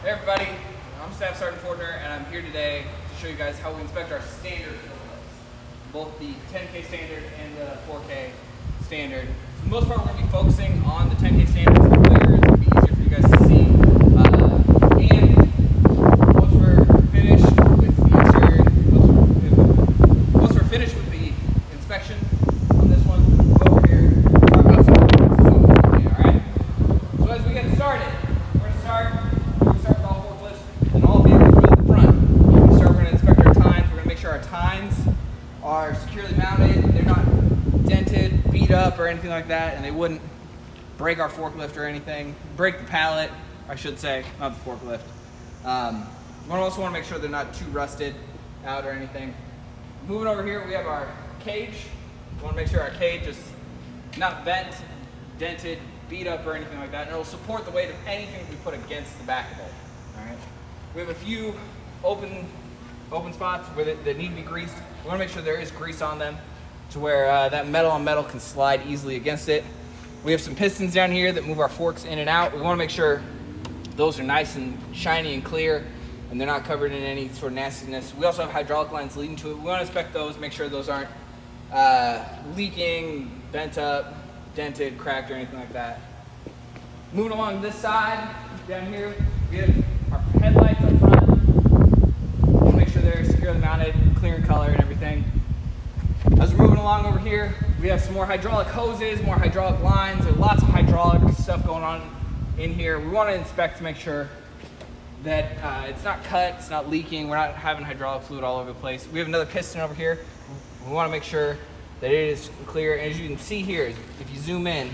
Hey everybody, I'm Staff Sergeant Fortner, and I'm here today to show you guys how we inspect our standard forklifts, both the 10K standard and the 4K standard. For the most part, we're going to be focusing on the 10K standard. It's going to be clearer, it's going to be easier for you guys to see. And once we're finished with the exterior, once we're finished with the inspection on this one, we'll go over here and talk about some of the differences on the 4K. All right. So as we get started, we're going to start with all forklifts and all vehicles really at the front. We're going to inspect our tines. We're going to make sure our tines are securely mounted. They're not dented, beat up, or anything like that, and they wouldn't break our forklift or anything. Break the pallet, I should say, not the forklift. We also want to make sure they're not too rusted out or anything. Moving over here, we have our cage. We want to make sure our cage is not bent, dented, beat up, or anything like that, and it'll support the weight of anything we put against the back of it. All right. We have a few open spots where that need to be greased. We want to make sure there is grease on them to where that metal on metal can slide easily against it. We have some pistons down here that move our forks in and out. We want to make sure those are nice and shiny and clear and they're not covered in any sort of nastiness. We also have hydraulic lines leading to it. We want to inspect those, make sure those aren't leaking, bent up, dented, cracked, or anything like that. Moving along this side, down here, we have our headlights up front. We want to make sure they're securely mounted, clear in color and everything. As we're moving along over here, we have some more hydraulic hoses, more hydraulic lines. There's lots of hydraulic stuff going on in here. We want to inspect to make sure that it's not cut, it's not leaking, we're not having hydraulic fluid all over the place. We have another piston over here. We want to make sure that it is clear. And as you can see here, if you zoom in,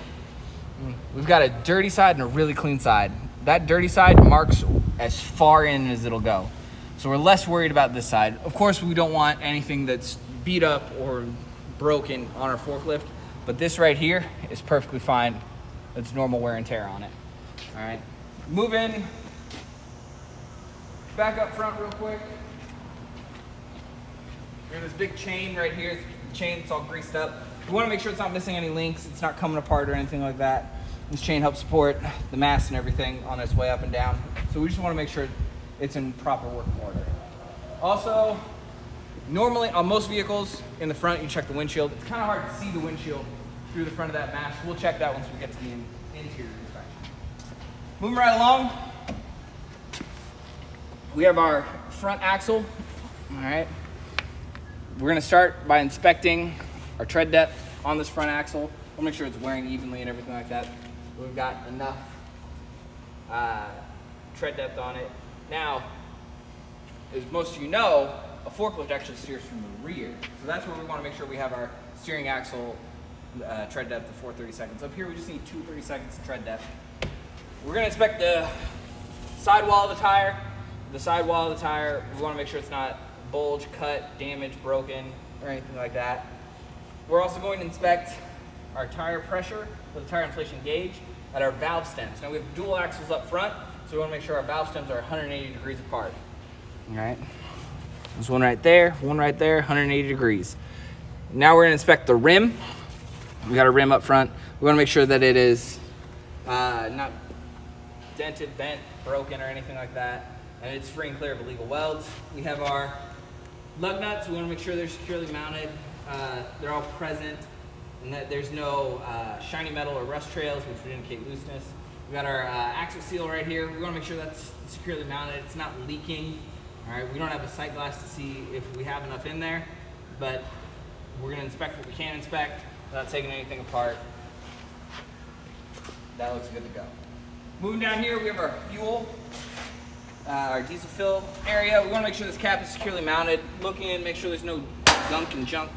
we've got a dirty side and a really clean side. That dirty side marks as far in as it'll go. So we're less worried about this side. Of course, we don't want anything that's beat up or broken on our forklift, but this right here is perfectly fine. It's normal wear and tear on it. All right, moving back up front real quick. We have this big chain right here. The chain, it's all greased up. We want to make sure it's not missing any links. It's not coming apart or anything like that. This chain helps support the mast and everything on its way up and down. So we just want to make sure it's in proper working order. Also, normally on most vehicles in the front, you check the windshield. It's kind of hard to see the windshield through the front of that mast. We'll check that once we get to the interior inspection. Moving right along, we have our front axle. All right. We're going to start by inspecting our tread depth on this front axle. We'll make sure it's wearing evenly and everything like that. We've got enough tread depth on it. Now, as most of you know, a forklift actually steers from the rear. So that's where we want to make sure we have our steering axle tread depth of 430 seconds. Up here, we just need 230 seconds of tread depth. We're going to inspect the sidewall of the tire. The sidewall of the tire, we want to make sure it's not bulged, cut, damaged, broken, or anything like that. We're also going to inspect our tire pressure with the tire inflation gauge at our valve stems. Now we have dual axles up front, so we want to make sure our valve stems are 180 degrees apart. All right. There's one right there, 180 degrees. Now we're going to inspect the rim. We got a rim up front. We want to make sure that it is not dented, bent, broken, or anything like that, and it's free and clear of illegal welds. We have our lug nuts. We want to make sure they're securely mounted. They're all present, and that there's no shiny metal or rust trails, which would indicate looseness. We got our axle seal right here. We want to make sure that's securely mounted. It's not leaking. All right, we don't have a sight glass to see if we have enough in there, but we're going to inspect what we can inspect without taking anything apart. That looks good to go. Moving down here, we have our fuel, our diesel fill area. We want to make sure this cap is securely mounted. Look in, make sure there's no gunk and junk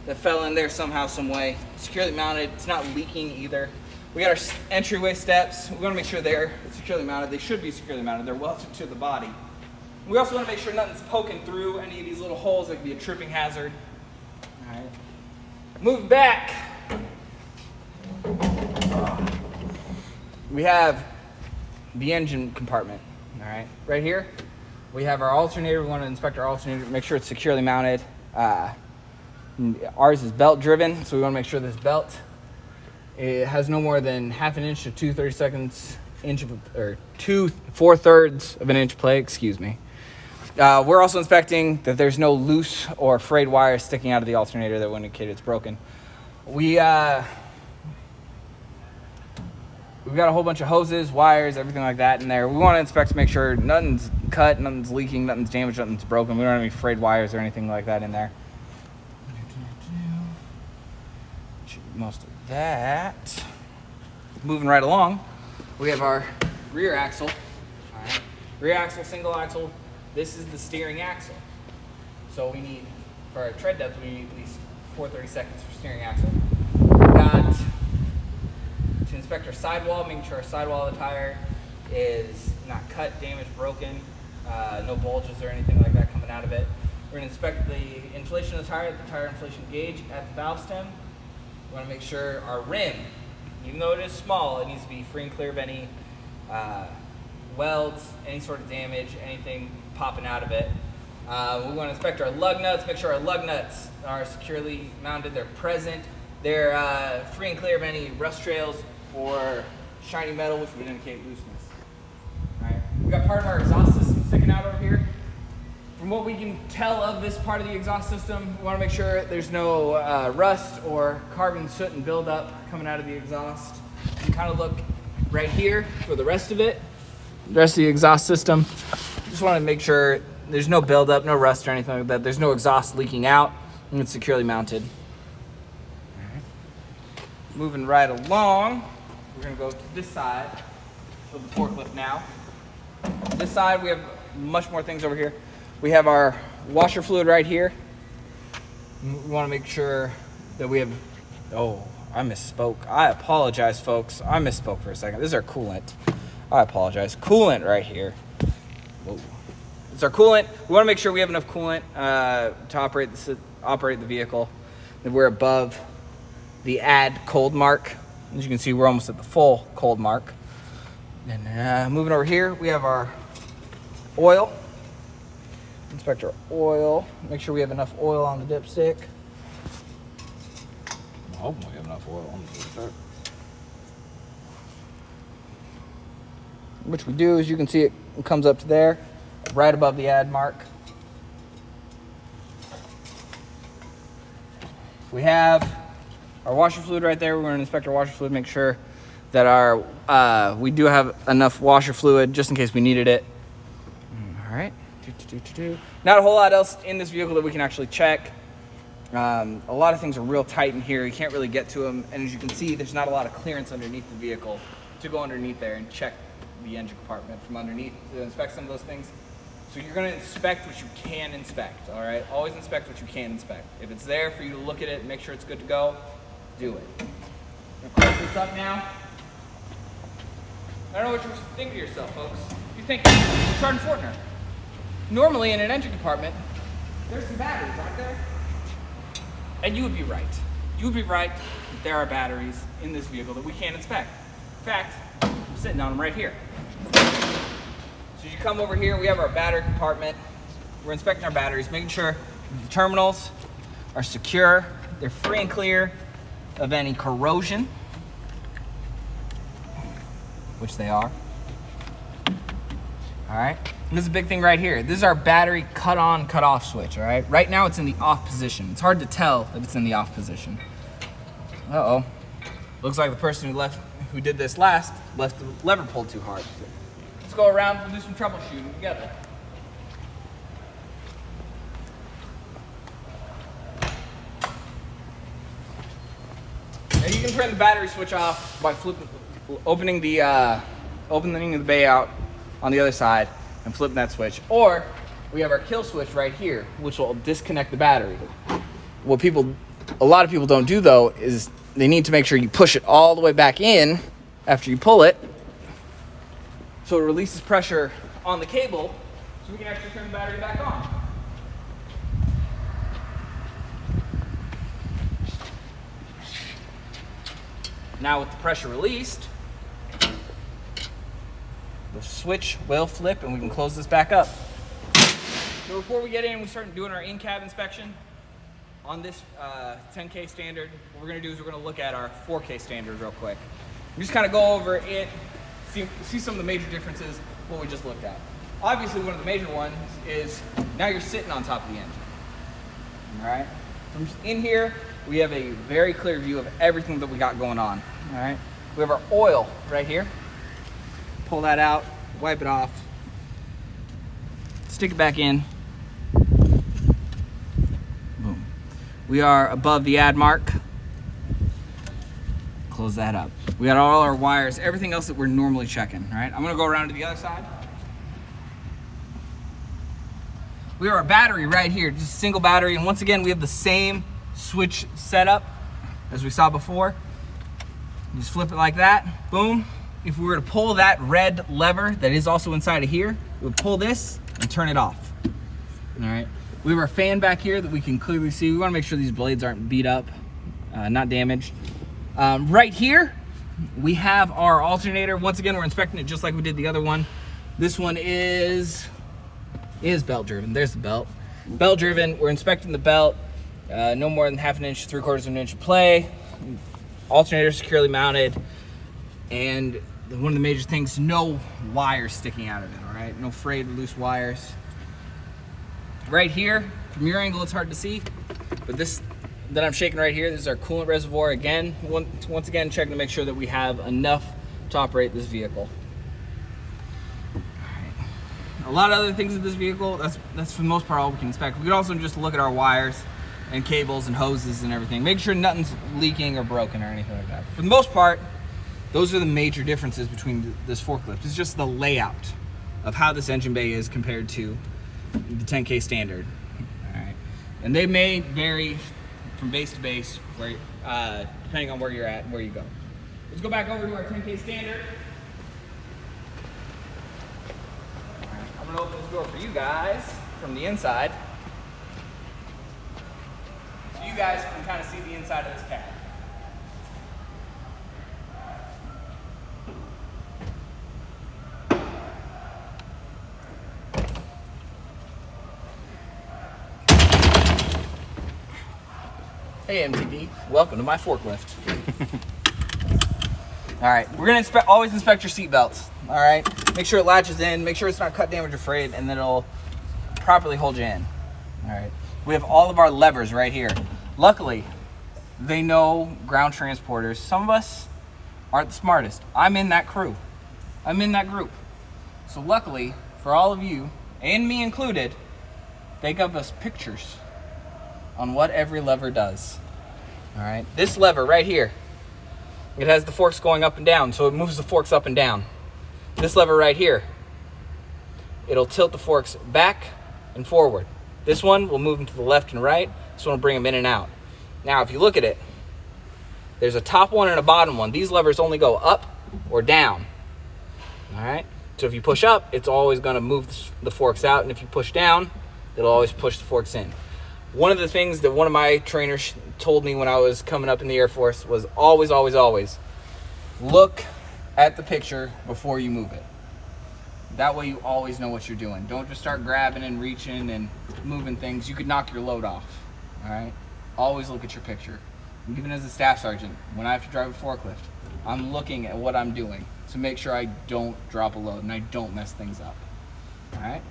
that fell in there somehow, some way. Securely mounted. It's not leaking either. We got our entryway steps. We want to make sure they're securely mounted. They should be securely mounted. They're welded to the body. We also want to make sure nothing's poking through any of these little holes that could be a tripping hazard. All right. Moving back. We have the engine compartment. All right. Right here, we have our alternator. We want to inspect our alternator, make sure it's securely mounted. Ours is belt driven, so we want to make sure this belt, it has no more than 1/2 inch to 2/32 2/4 of an inch plate, excuse me. We're also inspecting that there's no loose or frayed wires sticking out of the alternator that would indicate it's broken. We've got a whole bunch of hoses, wires, everything like that in there. We want to inspect to make sure nothing's cut, nothing's leaking, nothing's damaged, nothing's broken. We don't have any frayed wires or anything like that in there. Most of that. Moving right along, we have our rear axle. All right. Rear axle, single axle. This is the steering axle. So we need, for our tread depth, we need at least 4/32 for steering axle. We've got to inspect our sidewall, making sure our sidewall of the tire is not cut, damaged, broken, no bulges or anything like that coming out of it. We're going to inspect the inflation of the tire inflation gauge at the valve stem. We want to make sure our rim, even though it is small, it needs to be free and clear of any welds, any sort of damage, anything popping out of it. We want to inspect our lug nuts, make sure our lug nuts are securely mounted, they're present, they're free and clear of any rust trails or shiny metal, which would indicate looseness. All right. We've got part of our exhaust system sticking out over here. From what we can tell of this part of the exhaust system, we want to make sure there's no rust or carbon soot and buildup coming out of the exhaust. You can kind of look right here for the rest of it, the rest of the exhaust system. Just want to make sure there's no buildup, no rust or anything like that. There's no exhaust leaking out, and it's securely mounted. All right. Moving right along, we're going to go to this side of the forklift now. This side, we have much more things over here. We have our washer fluid right here. We want to make sure that we have, oh, I misspoke. I apologize, folks. I misspoke for a second. This is our coolant. I apologize. Coolant right here. Whoa. It's our coolant. We want to make sure we have enough coolant to operate the vehicle. That we're above the add cold mark. As you can see, we're almost at the full cold mark. And moving over here, we have our oil. Inspect our oil. Make sure we have enough oil on the dipstick. I hope we have enough oil on the dipstick. Which we do, as you can see, it comes up to there, right above the add mark. We have our washer fluid right there. We're going to inspect our washer fluid, make sure that we do have enough washer fluid just in case we needed it. All right. Not a whole lot else in this vehicle that we can actually check. A lot of things are real tight in here. You can't really get to them. And as you can see, there's not a lot of clearance underneath the vehicle to go underneath there and check the engine compartment from underneath to inspect some of those things. So you're going to inspect what you can inspect, all right? Always inspect what you can inspect. If it's there for you to look at it and make sure it's good to go, do it. I'm going to close this up now. I don't know what you're thinking to yourself, folks. You're thinking, Sergeant Fortner, normally in an engine compartment, there's some batteries, aren't there? And you would be right. You would be right that there are batteries in this vehicle that we can't inspect. In fact, I'm sitting on them right here. So you come over here, we have our battery compartment. We're inspecting our batteries, making sure the terminals are secure, they're free and clear of any corrosion, which they are. All right, and this is a big thing right here. This is our battery cut on, cut off switch, all right? Right now it's in the off position. It's hard to tell that it's in the off position. Uh-oh. Looks like the person who did this last left the lever pulled too hard. Let's go around and do some troubleshooting together. Now you can turn the battery switch off by opening the bay out on the other side and flipping that switch. Or we have our kill switch right here, which will disconnect the battery. What a lot of people don't do though is they need to make sure you push it all the way back in after you pull it, so it releases pressure on the cable, so we can actually turn the battery back on. Now with the pressure released, the switch will flip and we can close this back up. So before we get in, we start doing our in-cab inspection on this 10K standard. What we're gonna do is we're gonna look at our 4K standard real quick. We just kind of go over it, see some of the major differences what we just looked at. Obviously, one of the major ones is now you're sitting on top of the engine. All right. From in here, we have a very clear view of everything that we got going on. All right. We have our oil right here. Pull that out, wipe it off, stick it back in. Boom. We are above the add mark. Close that up. We got all our wires, everything else that we're normally checking. All right. I'm gonna go around to the other side. We have our battery right here, just a single battery. And once again, we have the same switch setup as we saw before. You just flip it like that, boom. If we were to pull that red lever that is also inside of here, we would pull this and turn it off. All right. We have our fan back here that we can clearly see. We wanna make sure these blades aren't beat up, not damaged. Right here, we have our alternator. Once again, we're inspecting it just like we did the other one. This one is belt driven. There's the belt. Belt driven, we're inspecting the belt. No more than 1/2 inch, 3/4 of an inch of play. Alternator securely mounted. And one of the major things, no wires sticking out of it, all right? No frayed loose wires. Right here, from your angle, it's hard to see, but this that I'm shaking right here, this is our coolant reservoir. Again, once again, checking to make sure that we have enough to operate this vehicle. A lot of other things in this vehicle, that's for the most part all we can inspect. We can also just look at our wires and cables and hoses and everything. Make sure nothing's leaking or broken or anything like that. For the most part, those are the major differences between this forklift. It's just the layout of how this engine bay is compared to the 10K standard. All right. And they may vary from base to base, where, depending on where you're at and where you go. Let's go back over to our 10K standard. I'm gonna open this door for you guys from the inside, so you guys can kind of see the inside of this cab. Hey MTD, welcome to my forklift. All right, we're gonna always inspect your seat belts. All right, make sure it latches in, make sure it's not cut, damaged, or frayed, and then it'll properly hold you in. All right, we have all of our levers right here. Luckily, they know ground transporters. Some of us aren't the smartest. I'm in that crew. I'm in that group. So luckily, for all of you, and me included, they give us pictures on what every lever does. All right, this lever right here, it has the forks going up and down, so it moves the forks up and down. This lever right here, it'll tilt the forks back and forward. This one will move them to the left and right. This one will bring them in and out. Now, if you look at it, there's a top one and a bottom one. These levers only go up or down. All right, so if you push up, it's always gonna move the forks out, and if you push down, it'll always push the forks in. One of the things that one of my trainers told me when I was coming up in the Air Force was always, always, always look at the picture before you move it. That way you always know what you're doing. Don't just start grabbing and reaching and moving things. You could knock your load off, all right? Always look at your picture. And even as a staff sergeant, when I have to drive a forklift, I'm looking at what I'm doing to make sure I don't drop a load and I don't mess things up, all right?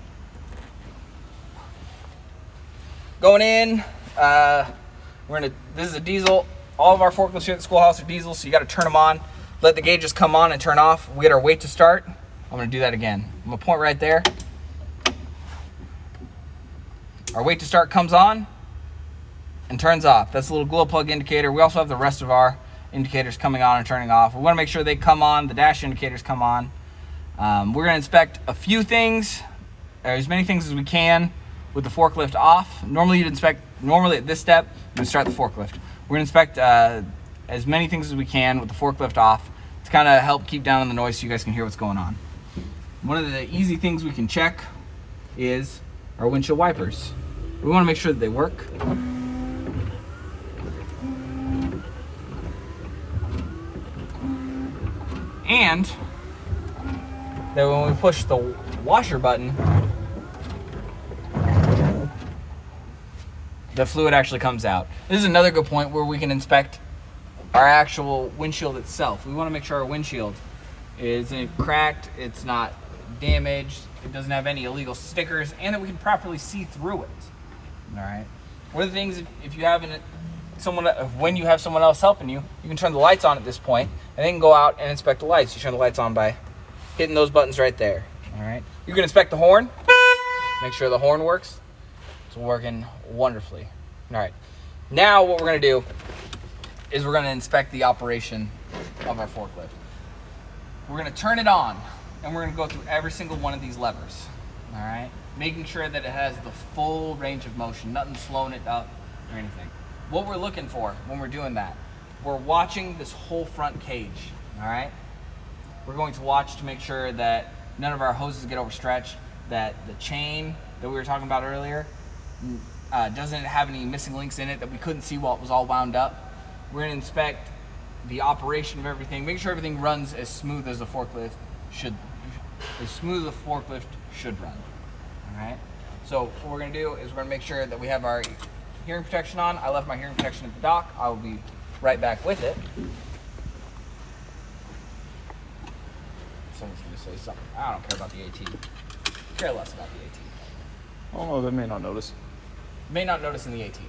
Going in, this is a diesel. All of our forklifts here at the schoolhouse are diesel, so you gotta turn them on. Let the gauges come on and turn off. We get our weight to start. I'm gonna do that again. I'm gonna point right there. Our weight to start comes on and turns off. That's a little glow plug indicator. We also have the rest of our indicators coming on and turning off. We wanna make sure they come on, the dash indicators come on. We're gonna inspect a few things, or as many things as we can with the forklift off. Normally at this step, you start the forklift. We're gonna inspect as many things as we can with the forklift off to kind of help keep down on the noise so you guys can hear what's going on. One of the easy things we can check is our windshield wipers. We want to make sure that they work. And that when we push the washer button, the fluid actually comes out. This is another good point where we can inspect our actual windshield itself. We want to make sure our windshield It isn't cracked, it's not damaged, it doesn't have any illegal stickers, and that we can properly see through it. All right. One of the things, if you have when you have someone else helping you, you can turn the lights on at this point, and then go out and inspect the lights. You turn the lights on by hitting those buttons right there. All right. You can inspect the horn. Make sure the horn works. It's working wonderfully. All right. Now what we're going to do is we're going to inspect the operation of our forklift. We're going to turn it on, and we're going to go through every single one of these levers. All right. Making sure that it has the full range of motion, nothing slowing it up or anything. What we're looking for when we're doing that, we're watching this whole front cage. All right. We're going to watch to make sure that none of our hoses get overstretched, that the chain that we were talking about earlier doesn't have any missing links in it that we couldn't see while it was all wound up. We're going to inspect the operation of everything, make sure everything runs as smooth as the forklift should run. All right. So what we're going to do is we're going to make sure that we have our hearing protection on. I left my hearing protection at the dock. I will be right back with it. Someone's going to say something. I don't care about the AT. Care less about the AT. Oh, they may not notice. May not notice in the AT.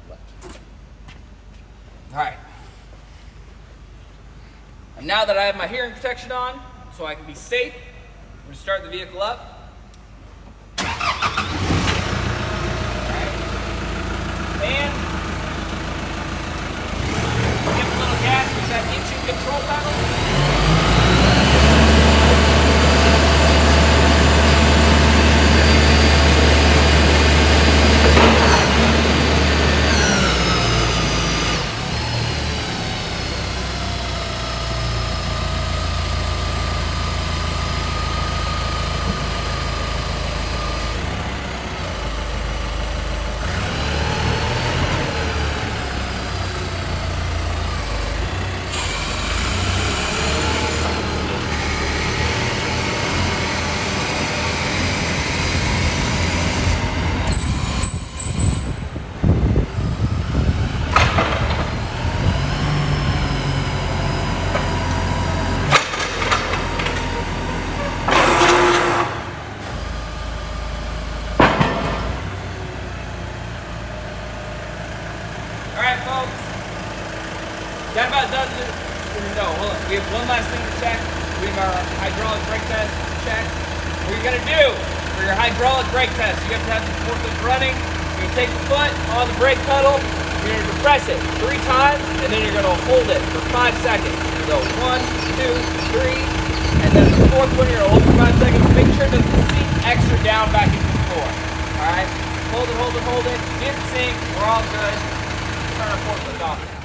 Left. All right. And now that I have my hearing protection on, so I can be safe, I'm going to start the vehicle up. All right. And give a little gas with that engine control pedal. That about does it. No, hold on. We have one last thing to check. We have our hydraulic brake test check. What you're going to do for your hydraulic brake test, you have to have the forklift running. You're going to take the foot on the brake pedal. You're going to depress it 3 times, and then you're going to hold it for 5 seconds. You go 1, 2, 3, and then the fourth one you're going to hold for 5 seconds. Make sure it doesn't sink extra down back into the floor. All right? Hold it, hold it, hold it. Didn't sink. We're all good. Turn our forklift off now.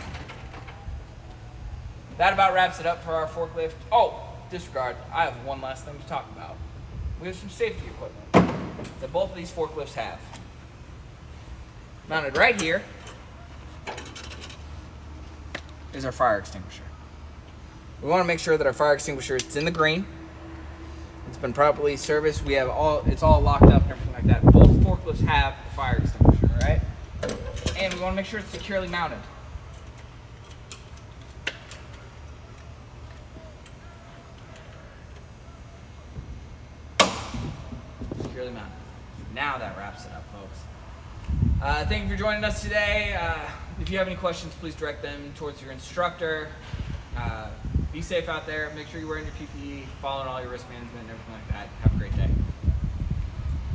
That about wraps it up for our forklift. Oh, disregard. I have one last thing to talk about. We have some safety equipment that both of these forklifts have. Mounted right here is our fire extinguisher. We want to make sure that our fire extinguisher is in the green. It's been properly serviced. We have it's all locked up and everything like that. Both forklifts have a fire extinguisher, all right? And we want to make sure it's securely mounted. Securely mounted. Now that wraps it up, folks. Thank you for joining us today. If you have any questions, please direct them towards your instructor. Be safe out there. Make sure you're wearing your PPE, following all your risk management and everything.